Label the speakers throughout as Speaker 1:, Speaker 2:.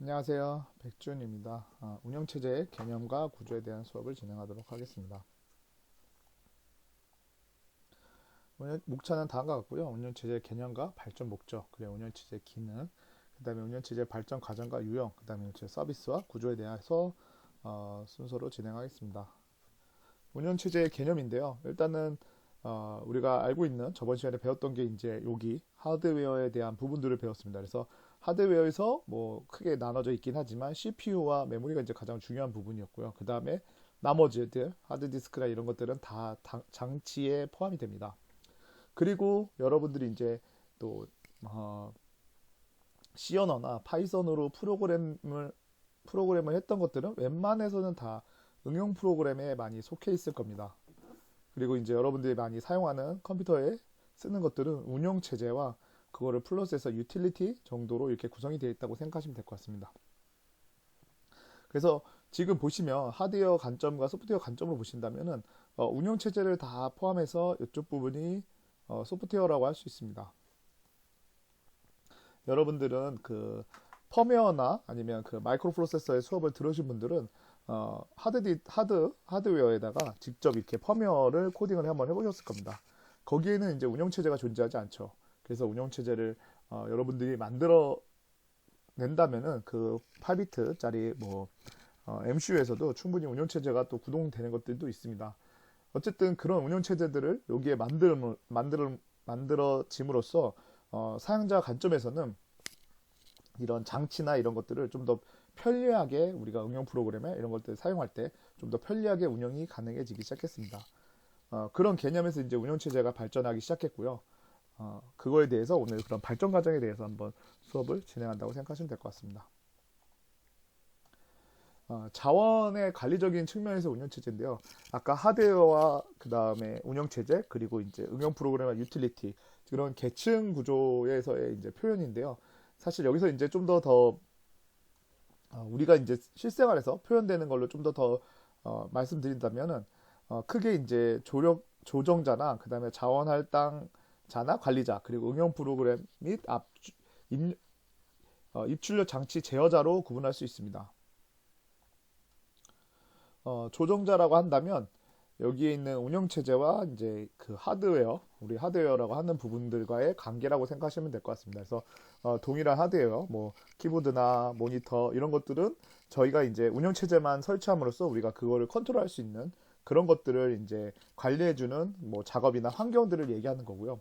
Speaker 1: 안녕하세요. 백준입니다. 운영체제의 개념과 구조에 대한 수업을 진행하도록 하겠습니다. 목차는 다음과 같고요. 운영체제의 개념과 발전 목적, 그리고 운영체제의 기능, 그 다음에 운영체제의 발전 과정과 유형, 그 다음에 운영체제 서비스와 구조에 대해서 순서로 진행하겠습니다. 운영체제의 개념인데요. 일단은 우리가 알고 있는 저번 시간에 배웠던 게 이제 여기 하드웨어에 대한 부분들을 배웠습니다. 그래서 하드웨어에서 뭐 크게 나눠져 있긴 하지만 CPU와 메모리가 이제 가장 중요한 부분이었고요. 그 다음에 나머지들 하드디스크나 이런 것들은 다 장치에 포함이 됩니다. 그리고 여러분들이 이제 또 C 언어나 파이썬으로 프로그램을 했던 것들은 웬만해서는 다 응용 프로그램에 많이 속해 있을 겁니다. 그리고 이제 여러분들이 많이 사용하는 컴퓨터에 쓰는 것들은 운영 체제와 그거를 플러스해서 유틸리티 정도로 이렇게 구성이 되어 있다고 생각하시면 될 것 같습니다. 그래서 지금 보시면 하드웨어 관점과 소프트웨어 관점으로 보신다면은 운영 체제를 다 포함해서 이쪽 부분이 소프트웨어라고 할 수 있습니다. 여러분들은 그 펌웨어나 아니면 그 마이크로 프로세서의 수업을 들으신 분들은 하드웨어에다가 직접 이렇게 펌웨어를 코딩을 한번 해보셨을 겁니다. 거기에는 이제 운영체제가 존재하지 않죠. 그래서 운영체제를 여러분들이 만들어 낸다면은 그 8비트짜리 뭐 MCU에서도 충분히 운영체제가 또 구동되는 것들도 있습니다. 어쨌든 그런 운영체제들을 여기에 만들어짐으로써 사용자 관점에서는 이런 장치나 이런 것들을 좀 더 편리하게 우리가 응용 프로그램에 이런 것들 사용할 때 좀 더 편리하게 운영이 가능해지기 시작했습니다. 그런 개념에서 이제 운영체제가 발전하기 시작했고요. 그거에 대해서 오늘 그런 발전 과정에 대해서 한번 수업을 진행한다고 생각하시면 될 것 같습니다. 자원의 관리적인 측면에서 운영체제인데요. 아까 하드웨어와 그 다음에 운영체제 그리고 이제 응용 프로그램과 유틸리티 그런 계층 구조에서의 이제 표현인데요. 사실 여기서 이제 좀 더 우리가 이제 실생활에서 표현되는 걸로 좀 더 말씀드린다면은 크게 이제 조정자나 그 다음에 자원 할당자나 관리자 그리고 응용 프로그램 및 입출력 장치 제어자로 구분할 수 있습니다. 조정자라고 한다면 여기에 있는 운영체제와 이제 그 하드웨어, 우리 하드웨어라고 하는 부분들과의 관계라고 생각하시면 될 것 같습니다. 그래서 동일한 하드웨어, 뭐 키보드나 모니터 이런 것들은 저희가 이제 운영체제만 설치함으로써 우리가 그거를 컨트롤할 수 있는 그런 것들을 이제 관리해주는 뭐 작업이나 환경들을 얘기하는 거고요.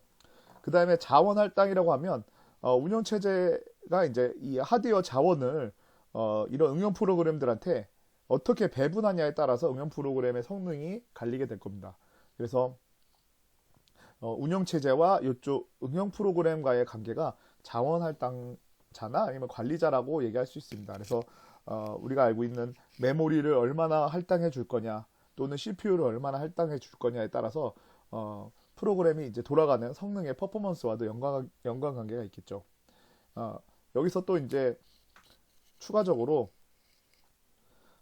Speaker 1: 그 다음에 자원 할당이라고 하면 운영체제가 이제 이 하드웨어 자원을 이런 응용 프로그램들한테 어떻게 배분하냐에 따라서 응용 프로그램의 성능이 갈리게 될 겁니다. 그래서 운영 체제와 이쪽 응용 프로그램과의 관계가 자원 할당자나 아니면 관리자라고 얘기할 수 있습니다. 그래서 우리가 알고 있는 메모리를 얼마나 할당해 줄 거냐 또는 CPU를 얼마나 할당해 줄 거냐에 따라서 프로그램이 이제 돌아가는 성능의 퍼포먼스와도 연관관계가 있겠죠. 어, 여기서 또 이제 추가적으로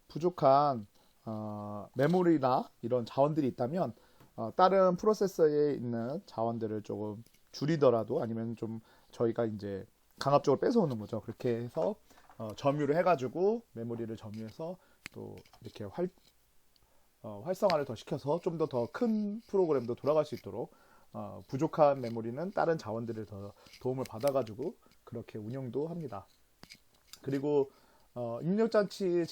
Speaker 1: 부족한 메모리나 이런 자원들이 있다면 다른 프로세서에 있는 자원들을 조금 줄이더라도 아니면 좀 저희가 이제 강압적으로 뺏어오는 거죠. 그렇게 해서 점유를 해가지고 메모리를 점유해서 또 이렇게 활성화를 더 시켜서 좀 더 큰 프로그램도 돌아갈 수 있도록 부족한 메모리는 다른 자원들을 더 도움을 받아가지고 그렇게 운영도 합니다. 그리고 입력 장치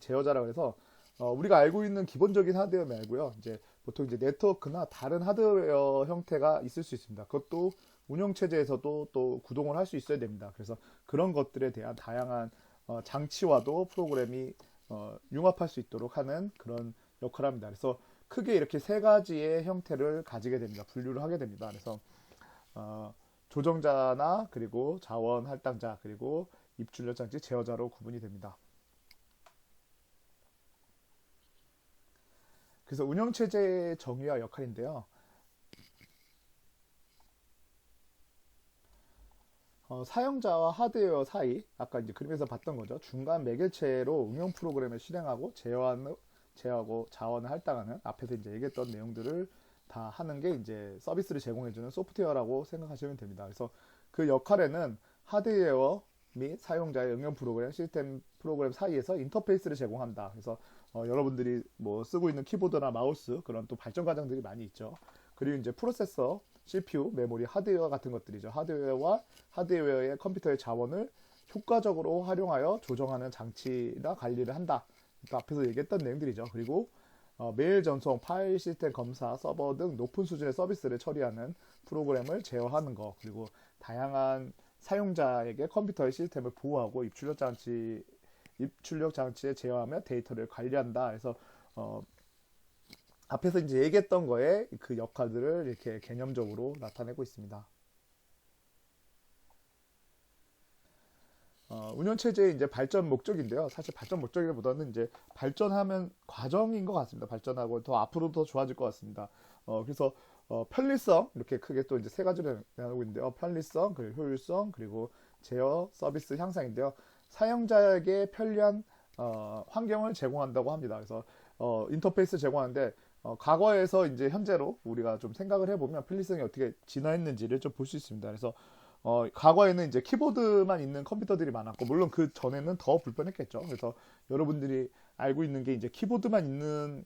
Speaker 1: 제어자라고 해서 우리가 알고 있는 기본적인 하드웨어 말고요. 이제 보통 이제 네트워크나 다른 하드웨어 형태가 있을 수 있습니다. 그것도 운영 체제에서도 또 구동을 할 수 있어야 됩니다. 그래서 그런 것들에 대한 다양한 장치와도 프로그램이 융합할 수 있도록 하는 그런 역할을 합니다. 그래서 크게 이렇게 세 가지의 형태를 가지게 됩니다. 분류를 하게 됩니다. 그래서 어, 조정자나 그리고 자원 할당자 그리고 입출력 장치 제어자로 구분이 됩니다. 그래서 운영 체제의 정의와 역할인데요. 사용자와 하드웨어 사이 아까 이제 그림에서 봤던 거죠. 중간 매개체로 응용 프로그램을 실행하고 제어하고 자원을 할당하는 앞에서 이제 얘기했던 내용들을 다 하는 게 이제 서비스를 제공해주는 소프트웨어라고 생각하시면 됩니다. 그래서 그 역할에는 하드웨어는 및 사용자의 응용 프로그램, 시스템 프로그램 사이에서 인터페이스를 제공한다. 그래서 여러분들이 뭐 쓰고 있는 키보드나 마우스 그런 또 발전 과정들이 많이 있죠. 그리고 이제 프로세서, CPU, 메모리, 하드웨어 같은 것들이죠. 하드웨어와 하드웨어의 컴퓨터의 자원을 효과적으로 활용하여 조정하는 장치나 관리를 한다. 그러니까 앞에서 얘기했던 내용들이죠. 그리고 메일 전송, 파일 시스템 검사, 서버 등 높은 수준의 서비스를 처리하는 프로그램을 제어하는 거. 그리고 다양한 사용자에게 컴퓨터의 시스템을 보호하고 입출력 장치에 제어하며 데이터를 관리한다. 그래서 앞에서 이제 얘기했던 거에 그 역할들을 이렇게 개념적으로 나타내고 있습니다. 운영체제의 이제 발전 목적인데요. 사실 발전 목적이보다는 이제 발전하면 과정인 것 같습니다. 발전하고 더 앞으로 더 좋아질 것 같습니다. 그래서 편리성 이렇게 크게 또 이제 세 가지를 나누고 있는데요. 편리성, 그리고 효율성, 그리고 제어 서비스 향상인데요. 사용자에게 편리한 환경을 제공한다고 합니다. 그래서 인터페이스 제공하는데 과거에서 이제 현재로 우리가 좀 생각을 해보면 편리성이 어떻게 진화했는지를 좀 볼 수 있습니다. 그래서 과거에는 이제 키보드만 있는 컴퓨터들이 많았고, 물론 그 전에는 더 불편했겠죠. 그래서 여러분들이 알고 있는 게 이제 키보드만 있는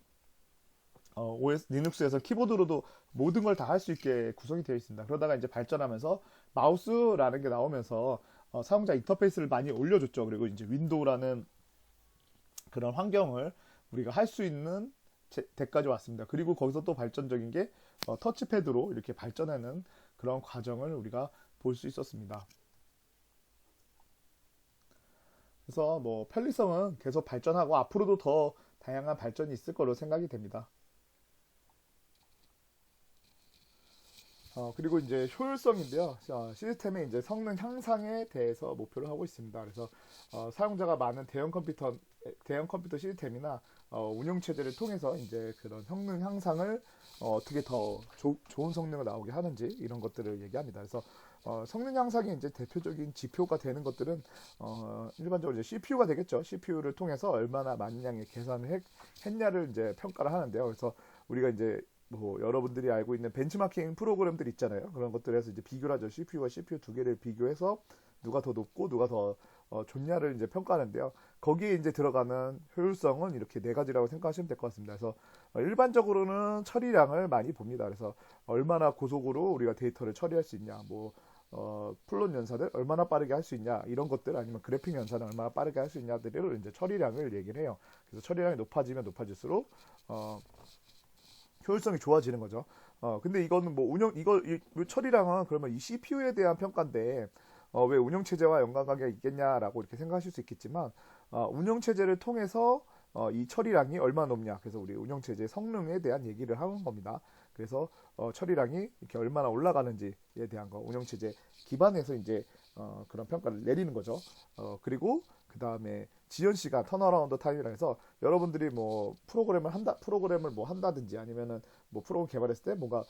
Speaker 1: OS 리눅스에서 키보드로도 모든 걸 다 할 수 있게 구성이 되어 있습니다. 그러다가 이제 발전하면서 마우스라는 게 나오면서 사용자 인터페이스를 많이 올려줬죠. 그리고 이제 윈도우라는 그런 환경을 우리가 할 수 있는 데까지 왔습니다. 그리고 거기서 또 발전적인 게 터치패드로 이렇게 발전하는 그런 과정을 우리가 볼 수 있었습니다. 그래서 뭐 편리성은 계속 발전하고 앞으로도 더 다양한 발전이 있을 거로 생각이 됩니다. 그리고 이제 효율성인데요. 시스템의 이제 성능 향상에 대해서 목표를 하고 있습니다. 그래서 사용자가 많은 대형 컴퓨터 시스템이나 운영 체제를 통해서 이제 그런 성능 향상을 어떻게 더 좋은 성능을 나오게 하는지 이런 것들을 얘기합니다. 그래서 성능 향상의 이제 대표적인 지표가 되는 것들은 일반적으로 이제 CPU가 되겠죠. CPU를 통해서 얼마나 많은 양의 계산을 했냐를 이제 평가를 하는데요. 그래서 우리가 이제 뭐 여러분들이 알고 있는 벤치마킹 프로그램들 있잖아요. 그런 것들에서 이제 비교를 하죠. CPU와 CPU 두 개를 비교해서 누가 더 높고 누가 더 좋냐를 이제 평가하는데요. 거기에 이제 들어가는 효율성은 이렇게 네 가지라고 생각하시면 될 것 같습니다. 그래서 일반적으로는 처리량을 많이 봅니다. 그래서 얼마나 고속으로 우리가 데이터를 처리할 수 있냐, 뭐 플롯 연산을 얼마나 빠르게 할 수 있냐 이런 것들, 아니면 그래픽 연산을 얼마나 빠르게 할 수 있냐들을 이제 처리량을 얘기를 해요. 그래서 처리량이 높아지면 높아질수록 효율성이 좋아지는 거죠. 근데 이거는 뭐 이 처리량은 그러면 이 CPU에 대한 평가인데, 왜 운영 체제와 연관관계가 있겠냐라고 이렇게 생각하실 수 있겠지만, 운영 체제를 통해서 이 처리량이 얼마나 높냐. 그래서 우리 운영 체제의 성능에 대한 얘기를 하는 겁니다. 그래서 처리량이 이렇게 얼마나 올라가는지에 대한 거, 운영 체제 기반에서 이제 그런 평가를 내리는 거죠. 그리고 그 다음에 지연 시간, 턴어라운드 타임이라 해서 여러분들이 뭐 프로그램을 뭐 한다든지, 아니면은 뭐 프로그램 개발했을 때 뭔가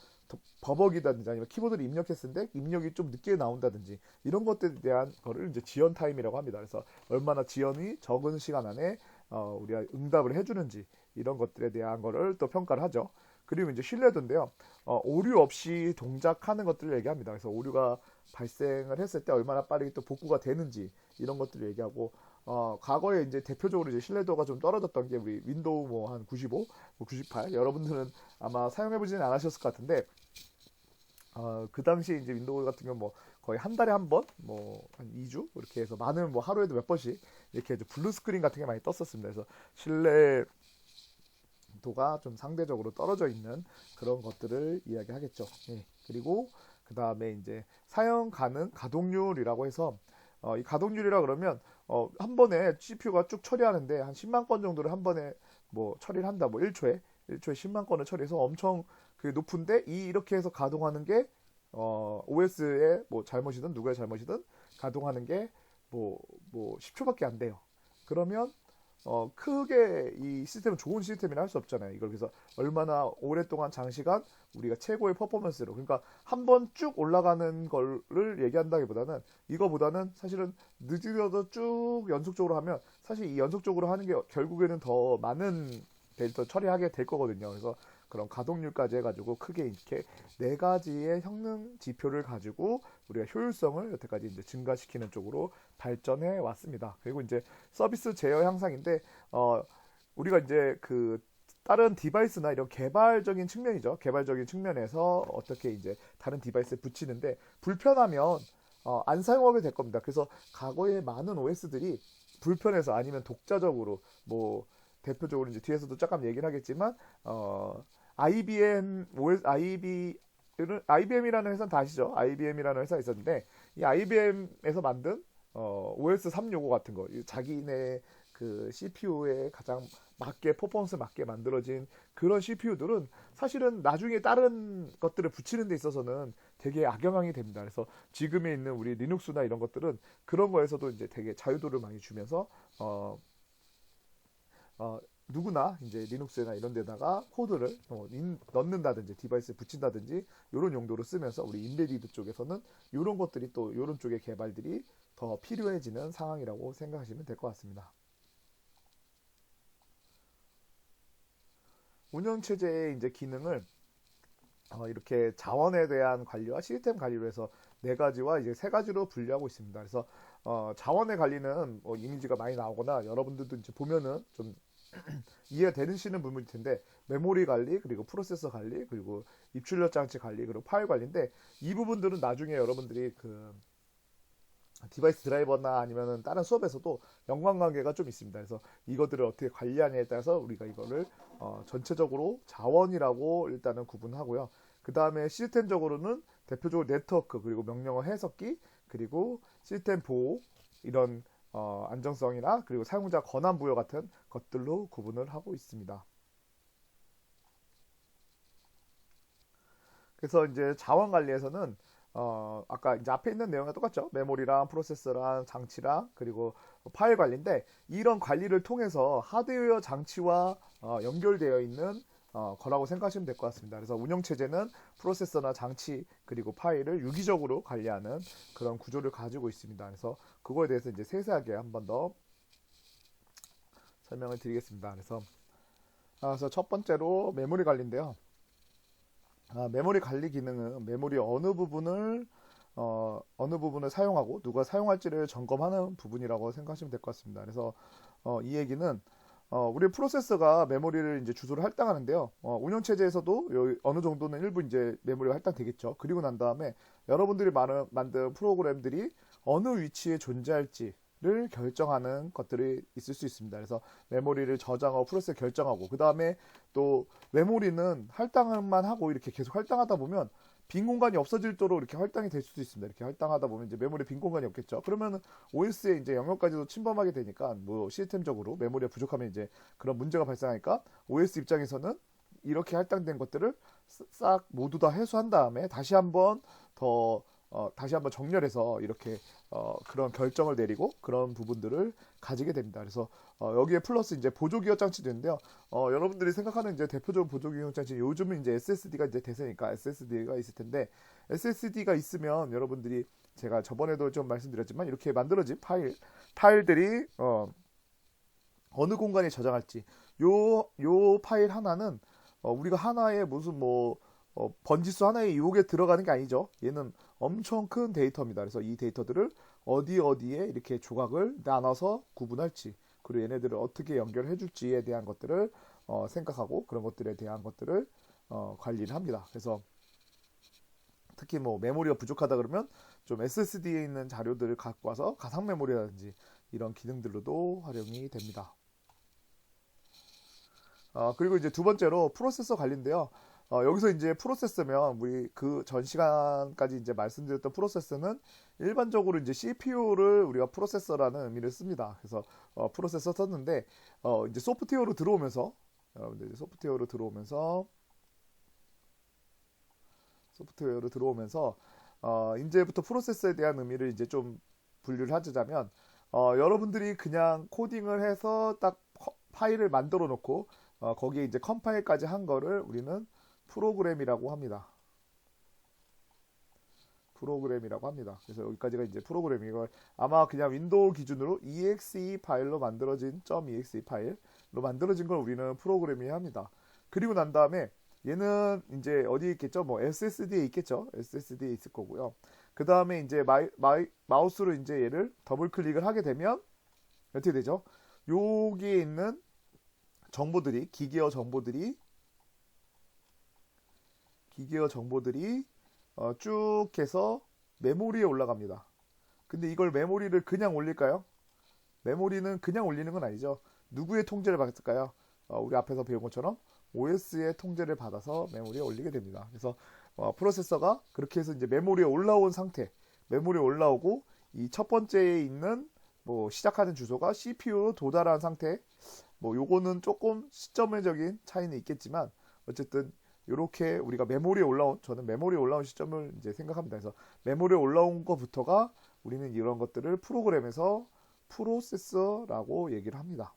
Speaker 1: 버벅이다든지, 아니면 키보드를 입력했을 때 입력이 좀 늦게 나온다든지, 이런 것들에 대한 거를 이제 지연 타임이라고 합니다. 그래서 얼마나 지연이 적은 시간 안에 우리가 응답을 해주는지, 이런 것들에 대한 거를 또 평가를 하죠. 그리고 이제 신뢰도인데요. 오류 없이 동작하는 것들을 얘기합니다. 그래서 오류가 발생을 했을 때 얼마나 빠르게 또 복구가 되는지, 이런 것들을 얘기하고, 과거에 이제 대표적으로 이제 신뢰도가 좀 떨어졌던 게 우리 윈도우 뭐 한 95, 뭐 98, 여러분들은 아마 사용해보지는 않으셨을 것 같은데, 그 당시 이제 윈도우 같은 경우 뭐 거의 한 달에 한 번, 뭐 한 2주 이렇게 해서, 많으면 뭐 하루에도 몇 번씩 이렇게 블루 스크린 같은 게 많이 떴었습니다. 그래서 신뢰도가 좀 상대적으로 떨어져 있는 그런 것들을 이야기하겠죠. 예. 그리고 그 다음에 이제 사용 가능 가동률이라고 해서, 이 가동률이라 그러면 한 번에 CPU가 쭉 처리하는데 한 10만 건 정도를 한 번에 뭐 처리를 한다. 뭐 1초에 10만 건을 처리해서 엄청 그 높은데, 이렇게 해서 가동하는 게 OS의 뭐 잘못이든 누구의 잘못이든 가동하는 게 뭐 10초밖에 안 돼요. 그러면 크게 이 시스템은 좋은 시스템이라 할 수 없잖아요. 이걸 그래서 얼마나 오랫동안 장시간 우리가 최고의 퍼포먼스로, 그러니까 한 번 쭉 올라가는 거를 얘기한다기보다는, 이거보다는 사실은 늦어도 쭉 연속적으로 하면, 사실 이 연속적으로 하는 게 결국에는 더 많은 데이터 처리하게 될 거거든요. 그래서 그런 가동률까지 해가지고 크게 이렇게 네 가지의 성능 지표를 가지고 우리가 효율성을 여태까지 이제 증가시키는 쪽으로 발전해 왔습니다. 그리고 이제 서비스 제어 향상인데 우리가 이제 그 다른 디바이스나 이런 개발적인 측면이죠. 개발적인 측면에서 어떻게 이제 다른 디바이스에 붙이는데 불편하면 안 사용하게 될 겁니다. 그래서 과거에 많은 OS들이 불편해서 아니면 독자적으로 뭐 대표적으로 이제 뒤에서도 잠깐 얘기를 하겠지만 IBM OS IBM이라는 회사는 다 아시죠? IBM이라는 회사가 있었는데 이 IBM에서 만든 OS 365 같은 거 자기네 그 CPU에 가장 맞게 퍼포먼스 맞게 만들어진 그런 CPU들은 사실은 나중에 다른 것들을 붙이는 데 있어서는 되게 악영향이 됩니다. 그래서 지금에 있는 우리 리눅스나 이런 것들은 그런 거에서도 이제 되게 자유도를 많이 주면서 누구나 이제 리눅스나 이런 데다가 코드를 넣는다든지 디바이스에 붙인다든지 이런 용도로 쓰면서 우리 인베디드 쪽에서는 이런 것들이 또 이런 쪽의 개발들이 더 필요해지는 상황이라고 생각하시면 될 것 같습니다. 운영체제의 이제 기능을 이렇게 자원에 대한 관리와 시스템 관리로 해서 네 가지와 이제 세 가지로 분류하고 있습니다. 그래서 자원의 관리는 이미지가 많이 나오거나 여러분들도 이제 보면은 좀 이해되시는 부분일 텐데 메모리 관리 그리고 프로세서 관리 그리고 입출력 장치 관리 그리고 파일 관리인데 이 부분들은 나중에 여러분들이 그 디바이스 드라이버나 아니면은 다른 수업에서도 연관관계가 좀 있습니다. 그래서 이것들을 어떻게 관리하냐에 따라서 우리가 이거를 전체적으로 자원이라고 일단은 구분하고요. 그 다음에 시스템적으로는 대표적으로 네트워크 그리고 명령어 해석기 그리고 시스템 보호 이런 안정성이나 그리고 사용자 권한 부여 같은 것들로 구분을 하고 있습니다. 그래서 이제 자원 관리에서는 아까 이제 앞에 있는 내용과 똑같죠. 메모리랑 프로세서랑 장치랑 그리고 파일 관리인데 이런 관리를 통해서 하드웨어 장치와 연결되어 있는 거라고 생각하시면 될 것 같습니다. 그래서 운영체제는 프로세서나 장치 그리고 파일을 유기적으로 관리하는 그런 구조를 가지고 있습니다. 그래서 그거에 대해서 이제 세세하게 한 번 더 설명을 드리겠습니다. 그래서 첫 번째로 메모리 관리인데요. 메모리 관리 기능은 메모리 어느 부분을 사용하고 누가 사용할지를 점검하는 부분이라고 생각하시면 될 것 같습니다. 그래서 이 얘기는 우리 프로세서가 메모리를 이제 주소를 할당하는데요. 운영체제에서도 어느 정도는 일부 이제 메모리가 할당되겠죠. 그리고 난 다음에 여러분들이 만든 프로그램들이 어느 위치에 존재할지를 결정하는 것들이 있을 수 있습니다. 그래서 메모리를 저장하고 프로세서 결정하고 그 다음에 또 메모리는 할당만 하고 이렇게 계속 할당하다 보면 빈 공간이 없어질도록 이렇게 할당이 될 수도 있습니다. 이렇게 할당하다 보면 이제 메모리 빈 공간이 없겠죠. 그러면 OS의 이제 영역까지도 침범하게 되니까 뭐 시스템적으로 메모리가 부족하면 이제 그런 문제가 발생하니까 OS 입장에서는 이렇게 할당된 것들을 싹 모두 다 해소한 다음에 다시 한번 정렬해서 이렇게 그런 결정을 내리고 그런 부분들을 가지게 됩니다. 그래서 여기에 플러스 이제 보조기억 장치도 있는데요. 여러분들이 생각하는 이제 대표적인 보조기억 장치 요즘은 이제 SSD가 이제 대세니까 SSD가 있을 텐데 SSD가 있으면 여러분들이 제가 저번에도 좀 말씀드렸지만 이렇게 만들어진 파일들이 어느 공간에 저장할지 요 파일 하나는 우리가 하나의 무슨 번지수 하나의 유혹에 들어가는 게 아니죠. 얘는 엄청 큰 데이터입니다. 그래서 이 데이터들을 어디에 이렇게 조각을 나눠서 구분할지 그리고 얘네들을 어떻게 연결해 줄지에 대한 것들을 생각하고 그런 것들에 대한 것들을 관리를 합니다. 그래서 특히 메모리가 부족하다 그러면 좀 SSD에 있는 자료들을 갖고 와서 가상 메모리라든지 이런 기능들로도 활용이 됩니다. 그리고 이제 두 번째로 프로세서 관리인데요. 여기서 이제 프로세서면 우리 그 전 시간까지 이제 말씀드렸던 프로세서는 일반적으로 이제 CPU를 우리가 프로세서라는 의미를 씁니다. 그래서 프로세서 썼는데 이제 소프트웨어로 들어오면서 여러분들 이제 소프트웨어로 들어오면서 이제부터 프로세서에 대한 의미를 이제 좀 분류를 하자면 여러분들이 그냥 코딩을 해서 딱 파일을 만들어 놓고 거기에 이제 컴파일까지 한 거를 우리는 프로그램이라고 합니다. 그래서 여기까지가 이제 프로그램이고 아마 그냥 윈도우 기준으로 exe 파일로 만들어진 .exe 파일로 만들어진 걸 우리는 프로그램이 합니다. 그리고 난 다음에 얘는 이제 어디에 있겠죠? 뭐 SSD에 있겠죠? SSD에 있을 거고요. 그 다음에 이제 마우스로 이제 얘를 더블 클릭을 하게 되면 어떻게 되죠? 여기에 있는 정보들이 기계어 정보들이 쭉 해서 메모리에 올라갑니다. 근데 이걸 메모리를 그냥 올릴까요? 메모리는 그냥 올리는 건 아니죠. 누구의 통제를 받을까요? 우리 앞에서 배운 것처럼 OS의 통제를 받아서 메모리에 올리게 됩니다. 그래서 프로세서가 그렇게 해서 이제 메모리에 올라온 상태, 메모리에 올라오고 이 첫 번째에 있는 뭐 시작하는 주소가 CPU로 도달한 상태, 뭐 요거는 조금 시점적인 차이는 있겠지만 어쨌든 이렇게 우리가 메모리에 올라온, 저는 메모리에 올라온 시점을 이제 생각합니다. 그래서 메모리에 올라온 것부터가 우리는 이런 것들을 프로그램에서 프로세서라고 얘기를 합니다.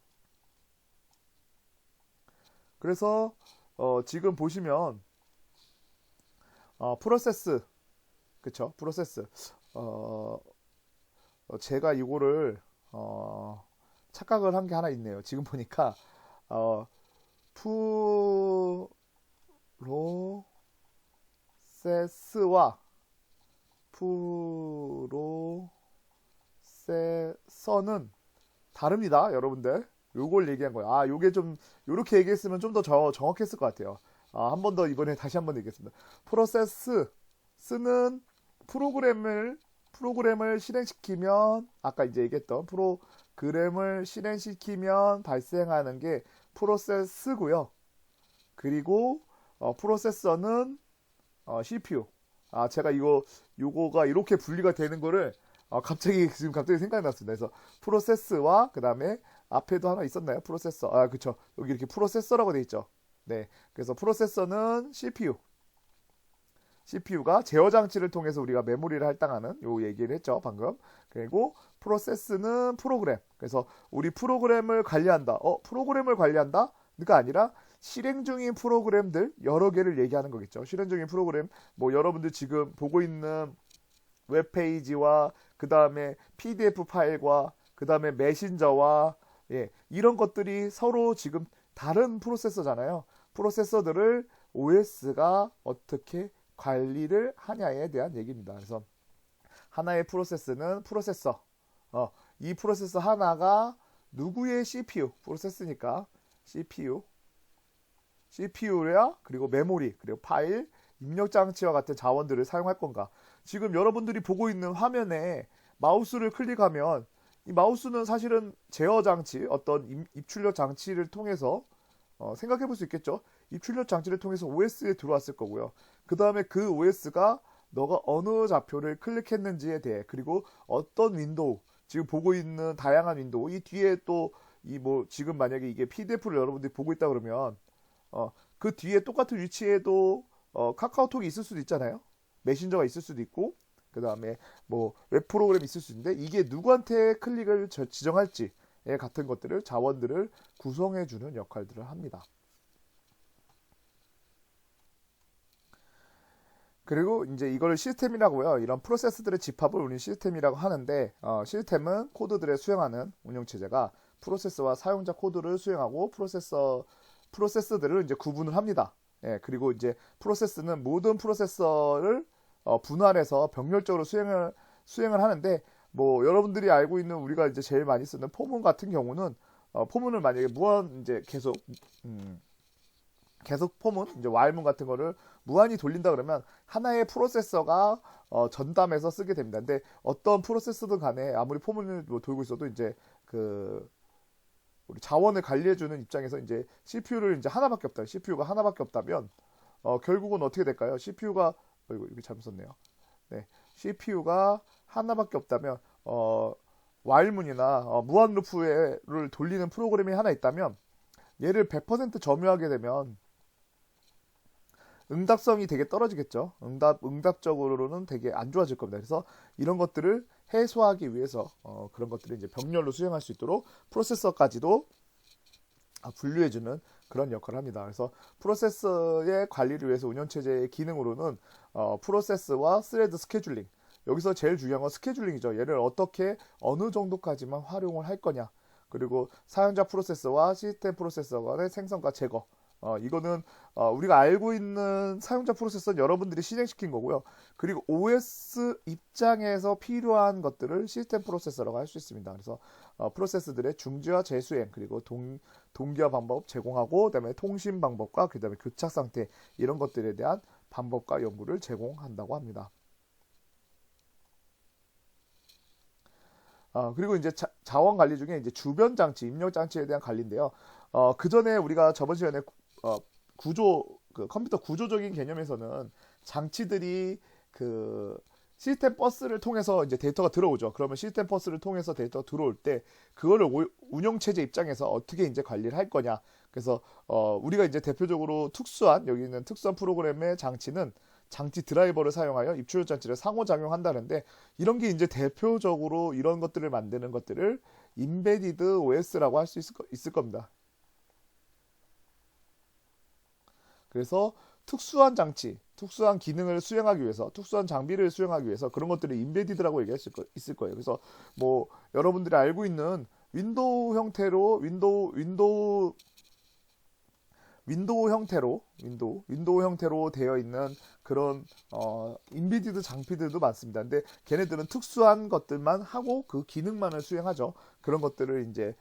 Speaker 1: 그래서 지금 보시면 프로세스, 그쵸? 프로세스. 제가 이거를 착각을 한 게 하나 있네요. 지금 보니까 프로세스와 프로세서는 다릅니다, 여러분들. 요걸 얘기한 거예요. 요게 좀 요렇게 얘기했으면 좀 더 정확했을 것 같아요. 한 번 더 이번에 다시 한 번 얘기했습니다. 프로세스는 프로그램을 실행시키면 아까 이제 얘기했던 프로그램을 실행시키면 발생하는 게 프로세스고요. 그리고 프로세서는 CPU. 제가 요거가 이렇게 분리가 되는 거를 갑자기 생각이 났습니다. 그래서 프로세스와 그 다음에 앞에도 하나 있었나요? 프로세서. 그쵸. 여기 이렇게 프로세서라고 돼 있죠. 네. 그래서 프로세서는 CPU가 제어 장치를 통해서 우리가 메모리를 할당하는 요 얘기를 했죠, 방금. 그리고 프로세스는 프로그램. 그래서 우리 프로그램을 관리한다. 프로그램을 관리한다?가 아니라 실행 중인 프로그램들 여러 개를 얘기하는 거겠죠. 실행 중인 프로그램, 뭐 여러분들 지금 보고 있는 웹페이지와 그 다음에 PDF 파일과 그 다음에 메신저와 이런 것들이 서로 지금 다른 프로세서잖아요. 프로세서들을 OS가 어떻게 관리를 하냐에 대한 얘기입니다. 그래서 하나의 프로세스는 프로세서, 이 프로세서 하나가 누구의 CPU, 프로세스니까 CPU야, 그리고 메모리, 그리고 파일, 입력 장치와 같은 자원들을 사용할 건가. 지금 여러분들이 보고 있는 화면에 마우스를 클릭하면 이 마우스는 사실은 제어 장치, 어떤 입출력 장치를 통해서 생각해 볼 수 있겠죠. 입출력 장치를 통해서 OS에 들어왔을 거고요. 그 다음에 그 OS가 너가 어느 좌표를 클릭했는지에 대해, 그리고 어떤 윈도우, 지금 보고 있는 다양한 윈도우, 이 뒤에 또 지금 만약에 이게 PDF를 여러분들이 보고 있다 그러면 그 뒤에 똑같은 위치에도 카카오톡이 있을 수도 있잖아요. 메신저가 있을 수도 있고, 그 다음에 웹 프로그램이 있을 수 있는데, 이게 누구한테 클릭을 지정할지 같은 것들을, 자원들을 구성해주는 역할들을 합니다. 그리고 이제 이걸 시스템이라고요. 이런 프로세스들의 집합을 우리는 시스템이라고 하는데, 시스템은 코드들을 수행하는 운영체제가 프로세스와 사용자 코드를 수행하고 프로세스들을 이제 구분을 합니다. 그리고 이제 프로세스는 모든 프로세서를 분할해서 병렬적으로 수행을 하는데, 여러분들이 알고 있는 우리가 이제 제일 많이 쓰는 포문 같은 경우는 포문을 만약에 이제 계속 포문, 이제 while문 같은 거를 무한히 돌린다 그러면 하나의 프로세서가 전담해서 쓰게 됩니다. 근데 어떤 프로세서든 간에 아무리 포문을 돌고 있어도 이제 우리 자원을 관리해주는 입장에서 이제 CPU를 이제 하나밖에 없다. CPU가 하나밖에 없다면 결국은 어떻게 될까요? CPU가 이거 잘못 썼네요. 네, CPU가 하나밖에 없다면 while문이나 무한 루프를 돌리는 프로그램이 하나 있다면 얘를 100% 점유하게 되면 응답성이 되게 떨어지겠죠. 응답적으로는 되게 안 좋아질 겁니다. 그래서 이런 것들을 해소하기 위해서 그런 것들을 이제 병렬로 수행할 수 있도록 프로세서까지도 분류해주는 그런 역할을 합니다. 그래서 프로세서의 관리를 위해서 운영체제의 기능으로는 프로세스와 스레드 스케줄링, 여기서 제일 중요한 건 스케줄링이죠. 얘를 어떻게 어느 정도까지만 활용을 할 거냐, 그리고 사용자 프로세서와 시스템 프로세서 간의 생성과 제거, 이거는 우리가 알고 있는 사용자 프로세서는 여러분들이 실행시킨 거고요. 그리고 OS 입장에서 필요한 것들을 시스템 프로세서라고 할 수 있습니다. 그래서 프로세스들의 중지와 재수행, 그리고 동기화 방법 제공하고, 그다음에 통신 방법과 그다음에 교착 상태, 이런 것들에 대한 방법과 연구를 제공한다고 합니다. 그리고 이제 자원 관리 중에 이제 주변 장치, 입력 장치에 대한 관리인데요. 그 전에 우리가 저번 시간에 컴퓨터 구조적인 개념에서는 장치들이 그 시스템 버스를 통해서 이제 데이터가 들어오죠. 그러면 시스템 버스를 통해서 데이터가 들어올 때 그거를 운영 체제 입장에서 어떻게 이제 관리를 할 거냐. 그래서 우리가 이제 대표적으로 여기 있는 특수한 프로그램의 장치는 장치 드라이버를 사용하여 입출력 장치를 상호작용한다는데, 이런 게 이제 대표적으로 이런 것들을 만드는 것들을 인베디드 OS라고 할 수 있을 겁니다. 그래서 특수한 장치, 특수한 기능을 수행하기 위해서, 특수한 장비를 수행하기 위해서 그런 것들을 인베디드라고 얘기할 수 있을 거예요. 그래서 뭐 여러분들이 알고 있는 윈도우 형태로 되어 있는 그런 인베디드 장비들도 많습니다. 근데 걔네들은 특수한 것들만 하고 그 기능만을 수행하죠. 그런 것들을 이제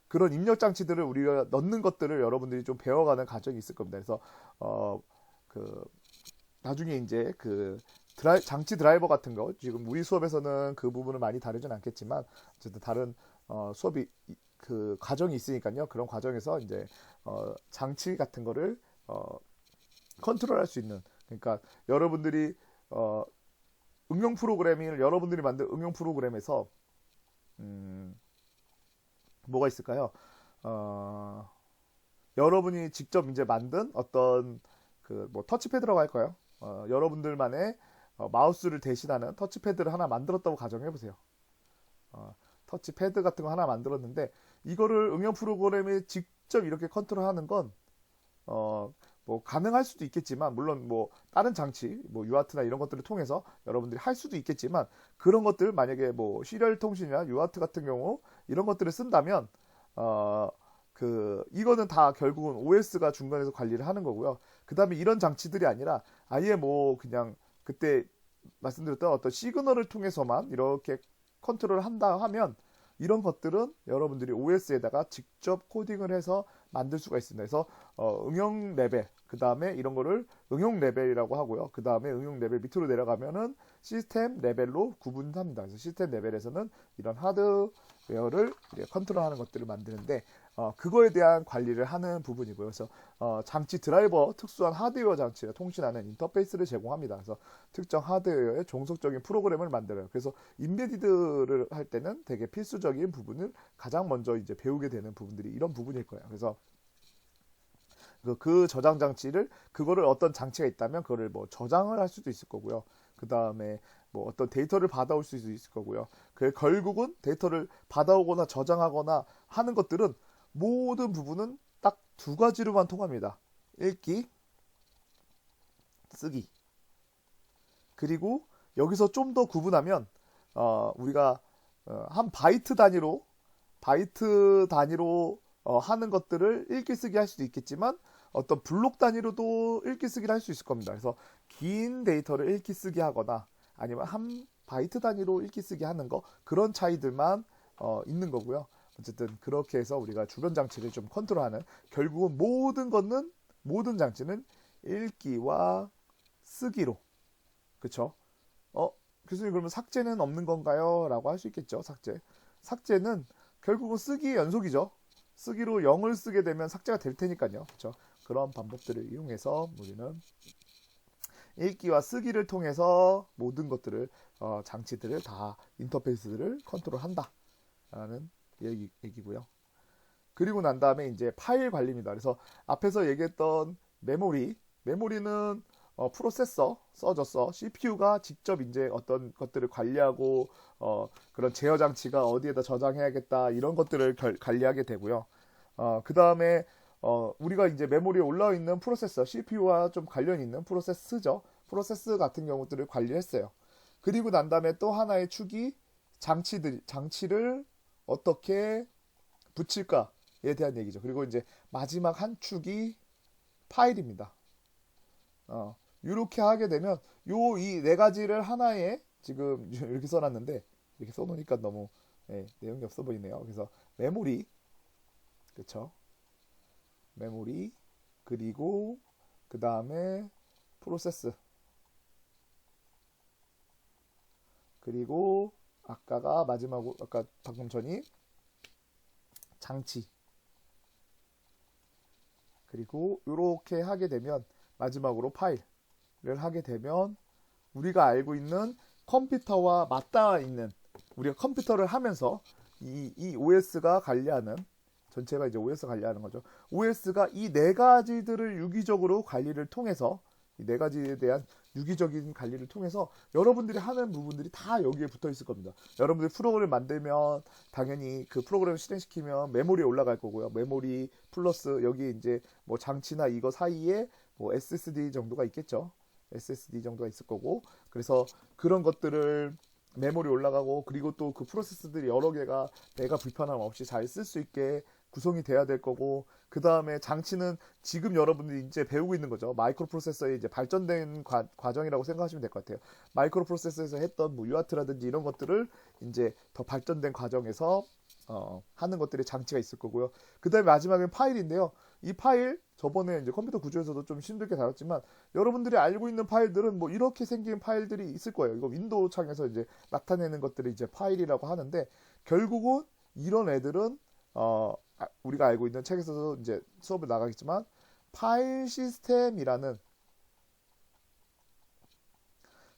Speaker 1: 그런 입력 장치들을 우리가 넣는 것들을 여러분들이 좀 배워가는 과정이 있을 겁니다. 그래서 그 나중에 이제 그 장치 드라이버 같은 거, 지금 우리 수업에서는 그 부분을 많이 다루진 않겠지만 어쨌든 다른 수업이 그 과정이 있으니까요. 그런 과정에서 이제 장치 같은 거를 컨트롤할 수 있는, 그러니까 여러분들이 여러분들이 만든 응용 프로그램에서 뭐가 있을까요? 여러분이 직접 이제 만든 어떤 그 뭐 터치패드라고 할까요? 여러분들만의 마우스를 대신하는 터치패드를 하나 만들었다고 가정해 보세요. 터치패드 같은 거 하나 만들었는데 이거를 응용 프로그램에 직접 이렇게 컨트롤하는 건 뭐 가능할 수도 있겠지만, 물론 뭐 다른 장치, 뭐 UART나 이런 것들을 통해서 여러분들이 할 수도 있겠지만, 그런 것들 만약에 뭐 시리얼 통신이나 UART 같은 경우 이런 것들을 쓴다면 이거는 다 결국은 OS가 중간에서 관리를 하는 거고요. 그 다음에 이런 장치들이 아니라 아예 뭐 그냥 그때 말씀드렸던 어떤 시그널을 통해서만 이렇게 컨트롤을 한다 하면, 이런 것들은 여러분들이 OS에다가 직접 코딩을 해서 만들 수가 있습니다. 그래서 응용 레벨, 그 다음에 이런 거를 응용 레벨이라고 하고요. 그 다음에 응용 레벨 밑으로 내려가면은 시스템 레벨로 구분합니다. 그래서 시스템 레벨에서는 이런 하드웨어를 컨트롤하는 것들을 만드는데 그거에 대한 관리를 하는 부분이고요. 그래서 장치 드라이버, 특수한 하드웨어 장치를 통신하는 인터페이스를 제공합니다. 그래서 특정 하드웨어의 종속적인 프로그램을 만들어요. 그래서 인베디드를 할 때는 되게 필수적인 부분을 가장 먼저 이제 배우게 되는 부분들이 이런 부분일 거예요. 그래서 그 저장 장치를, 그거를 어떤 장치가 있다면 그거를 뭐 저장을 할 수도 있을 거고요. 그 다음에 뭐 어떤 데이터를 받아올 수도 있을 거고요. 결국은 데이터를 받아오거나 저장하거나 하는 것들은 모든 부분은 딱 두 가지로만 통합니다. 읽기, 쓰기. 그리고 여기서 좀 더 구분하면 우리가 한 바이트 단위로 하는 것들을 읽기 쓰기 할 수도 있겠지만, 어떤 블록 단위로도 읽기 쓰기를 할 수 있을 겁니다. 그래서 긴 데이터를 읽기 쓰기 하거나 아니면 한 바이트 단위로 읽기 쓰기 하는 거, 그런 차이들만 있는 거고요. 어쨌든 그렇게 해서 우리가 주변 장치를 좀 컨트롤하는, 결국은 모든 장치는 읽기와 쓰기로, 그쵸? 교수님 그러면 삭제는 없는 건가요? 라고 할 수 있겠죠. 삭제는 결국은 쓰기의 연속이죠. 쓰기로 0을 쓰게 되면 삭제가 될 테니까요. 그렇죠? 그런 방법들을 이용해서 우리는 읽기와 쓰기를 통해서 모든 것들을 장치들을 다, 인터페이스들을 컨트롤한다 라는 얘기고요. 그리고 난 다음에 이제 파일 관리입니다. 그래서 앞에서 얘기했던 메모리는 프로세서, CPU가 직접 이제 어떤 것들을 관리하고 그런 제어 장치가 어디에다 저장해야겠다, 이런 것들을 관리하게 되고요. 그 다음에 우리가 이제 메모리에 올라와 있는 프로세서, CPU와 좀 관련 있는 프로세스 같은 경우들을 관리했어요. 그리고 난 다음에 또 하나의 축이 장치를 어떻게 붙일까에 대한 얘기죠. 그리고 이제 마지막 한 축이 파일입니다. 이렇게 하게 되면 이 네 가지를 하나에 지금 이렇게 써놨는데 이렇게 써놓으니까 너무 내용이 없어 보이네요. 그래서 메모리, 그쵸? 메모리, 그리고 그 다음에 프로세스, 그리고 아까가 마지막으로 아까 방금 전이 장치, 그리고 이렇게 하게 되면 마지막으로 파일을 하게 되면 우리가 알고 있는 컴퓨터와 맞닿아 있는, 우리가 컴퓨터를 하면서 이 OS가 관리하는, 전체가 이제 OS가 관리하는 거죠. OS가 이 네 가지들을 유기적으로 관리를 통해서, 이 네 가지에 대한 유기적인 관리를 통해서 여러분들이 하는 부분들이 다 여기에 붙어 있을 겁니다. 여러분들이 프로그램을 만들면 당연히 그 프로그램을 실행시키면 메모리에 올라갈 거고요. 메모리 플러스 여기 이제 뭐 장치나 이거 사이에 뭐 SSD 정도가 있겠죠. SSD 정도가 있을 거고, 그래서 그런 것들을 메모리 올라가고, 그리고 또 그 프로세스들이 여러 개가 내가 불편함 없이 잘 쓸 수 있게 구성이 돼야 될 거고, 그 다음에 장치는 지금 여러분들이 이제 배우고 있는 거죠. 마이크로 프로세서의 이제 발전된 과정이라고 생각하시면 될 것 같아요. 마이크로 프로세서에서 했던 뭐 UART라든지 이런 것들을 이제 더 발전된 과정에서 하는 것들이 장치가 있을 거고요. 그 다음에 마지막엔 파일인데요. 이 파일, 저번에 이제 컴퓨터 구조에서도 좀 힘들게 다뤘지만 여러분들이 알고 있는 파일들은 뭐 이렇게 생긴 파일들이 있을 거예요. 이거 윈도우 창에서 이제 나타내는 것들이 이제 파일이라고 하는데, 결국은 이런 애들은 우리가 알고 있는 책에서도 이제 수업을 나가겠지만 파일 시스템이라는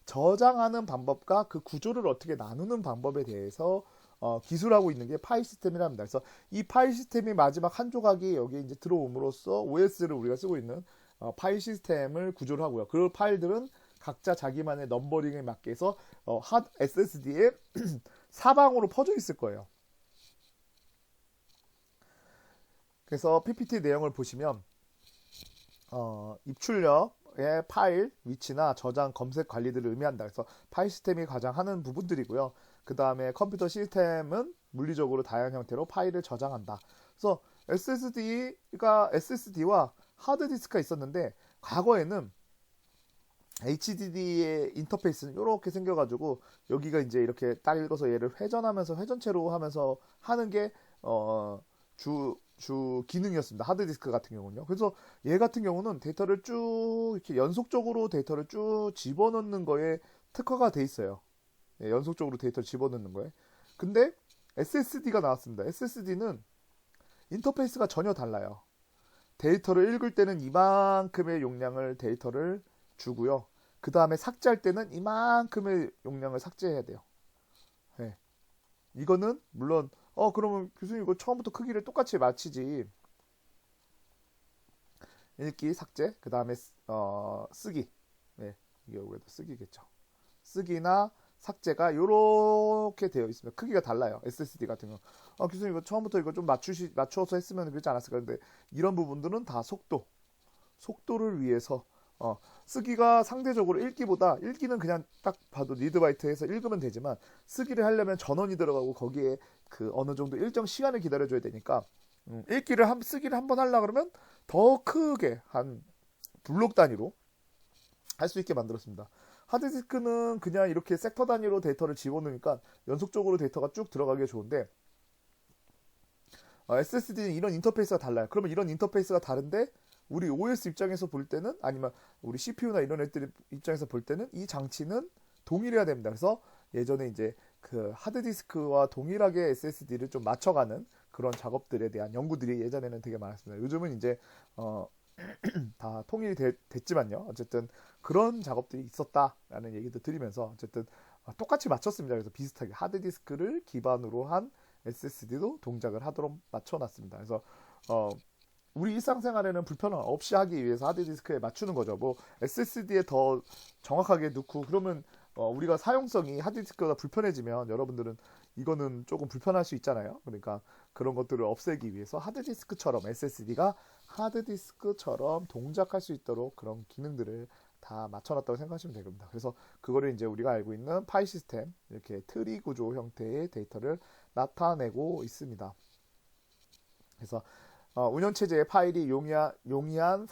Speaker 1: 저장하는 방법과 그 구조를 어떻게 나누는 방법에 대해서 기술하고 있는 게 파일 시스템이랍니다. 그래서 이 파일 시스템이 마지막 한 조각이 여기 이제 들어옴으로써 OS를 우리가 쓰고 있는 파일 시스템을 구조를 하고요. 그 파일들은 각자 자기만의 넘버링에 맞게 해서 SSD에 사방으로 퍼져 있을 거예요. 그래서 PPT 내용을 보시면 입출력의 파일 위치나 저장 검색 관리들을 의미한다. 그래서 파일 시스템이 가장 하는 부분들이고요. 그 다음에 컴퓨터 시스템은 물리적으로 다양한 형태로 파일을 저장한다. 그래서 SSD와 하드디스크가 있었는데, 과거에는 HDD의 인터페이스는 이렇게 생겨가지고 여기가 이제 이렇게 딱 읽어서 얘를 회전하면서 회전체로 하면서 하는 게 주 기능이었습니다. 하드디스크 같은 경우는요. 그래서 얘 같은 경우는 데이터를 쭉 이렇게 연속적으로 데이터를 쭉 집어넣는 거에 특화가 돼 있어요. 연속적으로 데이터를 집어넣는 거에. 근데 SSD가 나왔습니다. SSD는 인터페이스가 전혀 달라요. 데이터를 읽을 때는 이만큼의 용량을 데이터를 주고요. 그 다음에 삭제할 때는 이만큼의 용량을 삭제해야 돼요. 네. 이거는 물론 그러면 교수님 이거 처음부터 크기를 똑같이 맞추지. 읽기, 삭제, 그 다음에 쓰기. 네, 이게 여기도 쓰기겠죠. 쓰기나 삭제가 이렇게 되어 있습니다. 크기가 달라요. SSD 같은 경우. 교수님 이거 처음부터 이거 좀 맞춰서 했으면 그렇지 않았을까. 근데 이런 부분들은 다 속도를 위해서 쓰기가 상대적으로 읽기는 그냥 딱 봐도 리드바이트해서 읽으면 되지만, 쓰기를 하려면 전원이 들어가고 거기에 그 어느 정도 일정 시간을 기다려줘야 되니까 쓰기를 한 번 하려고 그러면 더 크게 한 블록 단위로 할 수 있게 만들었습니다. 하드디스크는 그냥 이렇게 섹터 단위로 데이터를 집어넣으니까 연속적으로 데이터가 쭉 들어가기가 좋은데, SSD는 이런 인터페이스가 달라요. 그러면 이런 인터페이스가 다른데 우리 OS 입장에서 볼 때는, 아니면 우리 CPU나 이런 애들 입장에서 볼 때는 이 장치는 동일해야 됩니다. 그래서 예전에 이제 그 하드디스크와 동일하게 SSD를 좀 맞춰가는 그런 작업들에 대한 연구들이 예전에는 되게 많았습니다. 요즘은 이제 다 통일이 됐지만요. 어쨌든 그런 작업들이 있었다라는 얘기도 드리면서 어쨌든 똑같이 맞췄습니다. 그래서 비슷하게 하드디스크를 기반으로 한 SSD도 동작을 하도록 맞춰놨습니다. 그래서 우리 일상생활에는 불편 없이 하기 위해서 하드디스크에 맞추는 거죠. 뭐 SSD에 더 정확하게 넣고 그러면 우리가 사용성이 하드디스크보다 불편해지면 여러분들은 이거는 조금 불편할 수 있잖아요. 그러니까 그런 것들을 없애기 위해서 하드디스크처럼 SSD가 하드디스크처럼 동작할 수 있도록 그런 기능들을 다 맞춰놨다고 생각하시면 됩니다. 그래서 그거를 이제 우리가 알고 있는 파일 시스템, 이렇게 트리 구조 형태의 데이터를 나타내고 있습니다. 그래서 운영체제의 파일이 용이한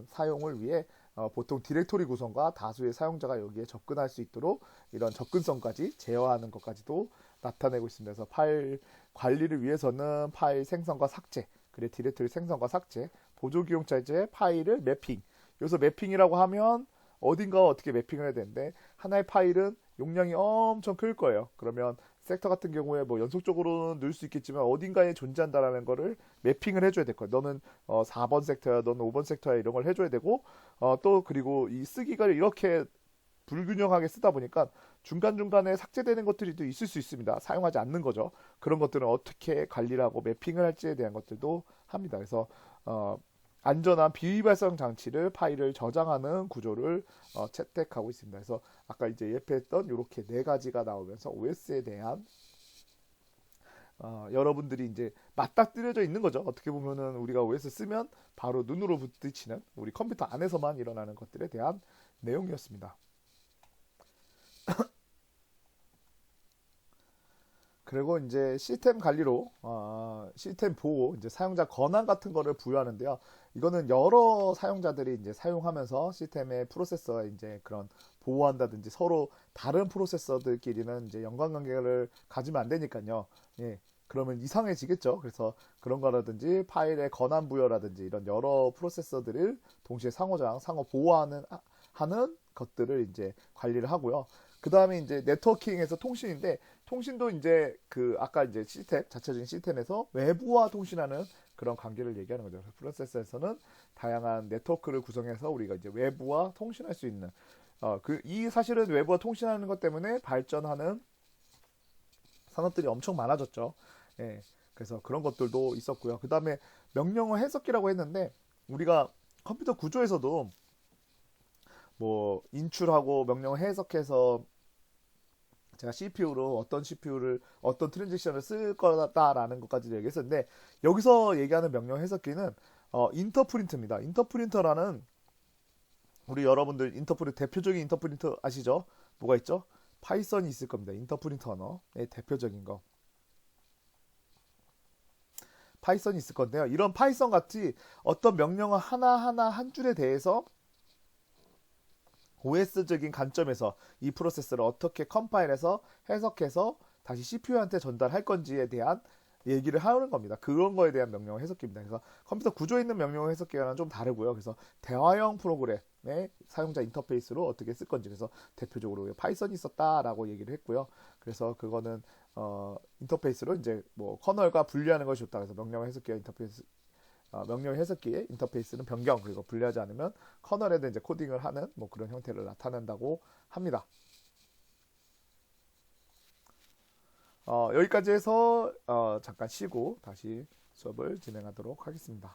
Speaker 1: 사용을 위해 보통 디렉토리 구성과 다수의 사용자가 여기에 접근할 수 있도록 이런 접근성까지 제어하는 것까지도 나타내고 있습니다. 그래서 파일 관리를 위해서는 파일 생성과 삭제, 그리고 디렉토리 생성과 삭제, 보조기용체제 파일을 매핑. 여기서 매핑이라고 하면 어딘가 어떻게 매핑을 해야 되는데 하나의 파일은 용량이 엄청 클 거예요. 그러면 섹터 같은 경우에 뭐 연속적으로 넣을 수 있겠지만 어딘가에 존재한다라는 거를 매핑을 해줘야 될 거예요. 너는 4번 섹터야, 너는 5번 섹터야 이런 걸 해줘야 되고 또 그리고 이 쓰기가 이렇게 불균형하게 쓰다 보니까 중간중간에 삭제되는 것들이 또 있을 수 있습니다. 사용하지 않는 거죠. 그런 것들은 어떻게 관리를 하고 매핑을 할지에 대한 것들도 합니다. 그래서 안전한 비발성 장치를 파일을 저장하는 구조를 채택하고 있습니다. 그래서 아까 이제 예표했던 이렇게 네 가지가 나오면서 OS에 대한 여러분들이 이제 맞닥뜨려져 있는 거죠. 어떻게 보면은 우리가 OS 쓰면 바로 눈으로 부딪히는 우리 컴퓨터 안에서만 일어나는 것들에 대한 내용이었습니다. 그리고 이제 시스템 관리로 시스템 보호, 이제 사용자 권한 같은 거를 부여하는데요. 이거는 여러 사용자들이 이제 사용하면서 시스템의 프로세서에 이제 그런 보호한다든지 서로 다른 프로세서들끼리는 이제 연관관계를 가지면 안 되니까요. 예. 그러면 이상해지겠죠. 그래서 그런 거라든지 파일의 권한 부여라든지 이런 여러 프로세서들을 동시에 상호 보호하는 하는 것들을 이제 관리를 하고요. 그 다음에 이제 네트워킹에서 통신인데 통신도 이제 그 아까 이제 시스템 자체적인 시스템에서 외부와 통신하는 그런 관계를 얘기하는 거죠. 프로세서에서는 다양한 네트워크를 구성해서 우리가 이제 외부와 통신할 수 있는 이 사실은 외부와 통신하는 것 때문에 발전하는 산업들이 엄청 많아졌죠. 예. 그래서 그런 것들도 있었고요. 그 다음에 명령어 해석기라고 했는데 우리가 컴퓨터 구조에서도 뭐 인출하고 명령어 해석해서 제가 CPU로 어떤 CPU를 어떤 트랜지션을 쓸 거다라는 것까지 얘기했었는데 여기서 얘기하는 명령 해석기는 인터프린트입니다. 인터프린터라는 우리 여러분들 인터프린터 대표적인 인터프린터 아시죠? 뭐가 있죠? 파이썬이 있을 겁니다. 인터프린터 언어의 대표적인 거. 파이썬이 있을 건데요. 이런 파이썬 같이 어떤 명령어 하나하나 한 줄에 대해서 OS적인 관점에서 이 프로세스를 어떻게 컴파일해서 해석해서 다시 CPU한테 전달할 건지에 대한 얘기를 하는 겁니다. 그런 거에 대한 명령 해석기입니다. 그래서 컴퓨터 구조에 있는 명령 해석기와는 좀 다르고요. 그래서 대화형 프로그램의 사용자 인터페이스로 어떻게 쓸 건지 그래서 대표적으로 파이썬이 있었다라고 얘기를 했고요. 그래서 그거는 인터페이스로 이제 뭐 커널과 분리하는 것이 좋다. 그래서 명령 해석기와 인터페이스 명령 해석기의 인터페이스는 변경 그리고 분리하지 않으면 커널에도 이제 코딩을 하는 뭐 그런 형태를 나타낸다고 합니다. 여기까지 해서 잠깐 쉬고 다시 수업을 진행하도록 하겠습니다.